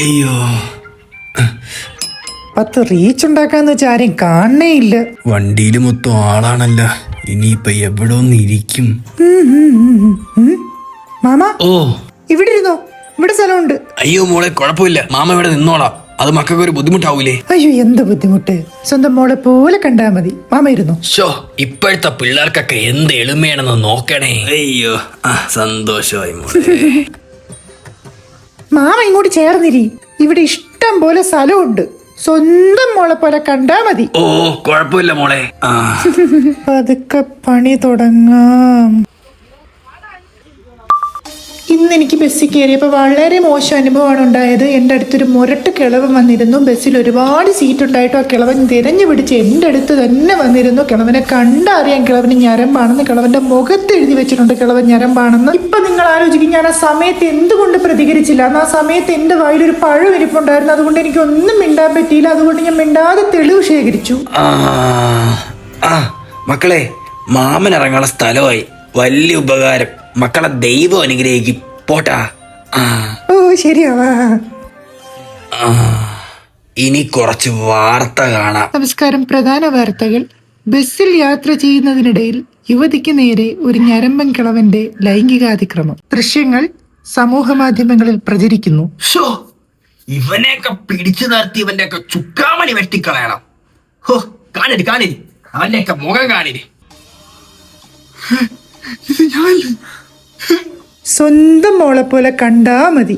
അയ്യോ, 10 റീച്ച് ഉണ്ടാക്കാന്ന് വെച്ചാൽ ആരെയും കാണണേ ഇല്ല. വണ്ടിയിൽ മൊത്തം ആളാണല്ല. ഇനിയിപ്പൊ എവിടെ ഒന്നിരിക്കും? മാമ ഓ, ഇവിടെ ഇരുന്നോ, ഇവിടെ സ്ഥലമുണ്ട്. അയ്യോ മോളെ, കുഴപ്പമില്ല, മാമ ഇവിടെ നിന്നോളാം. അത് മക്കൾക്ക് ഒരു ബുദ്ധിമുട്ടാവൂലേ? അയ്യോ എന്ത് ബുദ്ധിമുട്ട്, സ്വന്തം മോളെ പോലെ കണ്ടാ മതി. മാമ ഇരുന്നോ. ഷോ, ഇപ്പോഴത്തെ പിള്ളേർക്കൊക്കെ എന്ത് എളിമയാണെന്ന് നോക്കണേ. അയ്യോ, സന്തോഷമായി മോളെ. മാമ ഇങ്ങോട്ട് ചേർന്നിരി, ഇവിടെ ഇഷ്ടം പോലെ സ്ഥലമുണ്ട്. സ്വന്തം മോളെ പോലെ കണ്ടാ മതി. ഓ, കുഴപ്പമില്ല മോളെ. പതുക്കെ പണി തുടങ്ങാം. ഇന്ന് എനിക്ക് ബസ്സിൽ കയറിയപ്പോൾ വളരെ മോശം അനുഭവമാണ് ഉണ്ടായത്. എൻ്റെ അടുത്തൊരു മുരട്ട് കിളവൻ വന്നിരുന്നു. ബസ്സിൽ ഒരുപാട് സീറ്റ് ഉണ്ടായിട്ടും ആ കിളവൻ തിരഞ്ഞു പിടിച്ച് എൻ്റെ അടുത്ത് തന്നെ വന്നിരുന്നു. കിളവനെ കണ്ടറിയാം കിളവന് ഞരമ്പാണെന്ന്. കിളവൻ്റെ മുഖത്ത് എഴുതി വെച്ചിട്ടുണ്ട് കിളവൻ ഞരമ്പാണെന്ന്. ഇപ്പം നിങ്ങൾ ആലോചിക്കും, ഞാൻ ആ സമയത്ത് എന്തുകൊണ്ട് പ്രതികരിച്ചില്ല. അന്ന് ആ സമയത്ത് എൻ്റെ വായിലൊരു പഴം ഇരിപ്പുണ്ടായിരുന്നു. അതുകൊണ്ട് എനിക്കൊന്നും മിണ്ടാൻ പറ്റിയില്ല. അതുകൊണ്ട് ഞാൻ മിണ്ടാതെ തെളിവ് ശേഖരിച്ചു. മക്കളെ, മാമൻ ഇറങ്ങാനുള്ള സ്ഥലമായി. വലിയ ഉപകാരം. മക്കളെ ദൈവം അനുഗ്രഹിക്കും. പോട്ടാ. ഓ ശരിയാവാ. ഇനി കുറച്ച് വാർത്ത കാണാം. നമസ്കാരം. പ്രധാന വാർത്തകൾ. ബസ്സിൽ യാത്ര ചെയ്യുന്നതിനിടയിൽ യുവതിക്ക് നേരെ ഒരു ഞരമ്പൻ കിളവന്റെ ലൈംഗികാതിക്രമം. ദൃശ്യങ്ങൾ സമൂഹ മാധ്യമങ്ങളിൽ പ്രചരിക്കുന്നു. ഇവനെയൊക്കെ പിടിച്ചു നിർത്തി ഇവന്റെയൊക്കെ ചുക്കാമണി വെട്ടിക്കളയണം. ഹോ, കാണിരി അവന്റെയൊക്കെ മുഖം കാണിരി. സ്വന്തം മോളെ പോലെ കണ്ടാ മതി.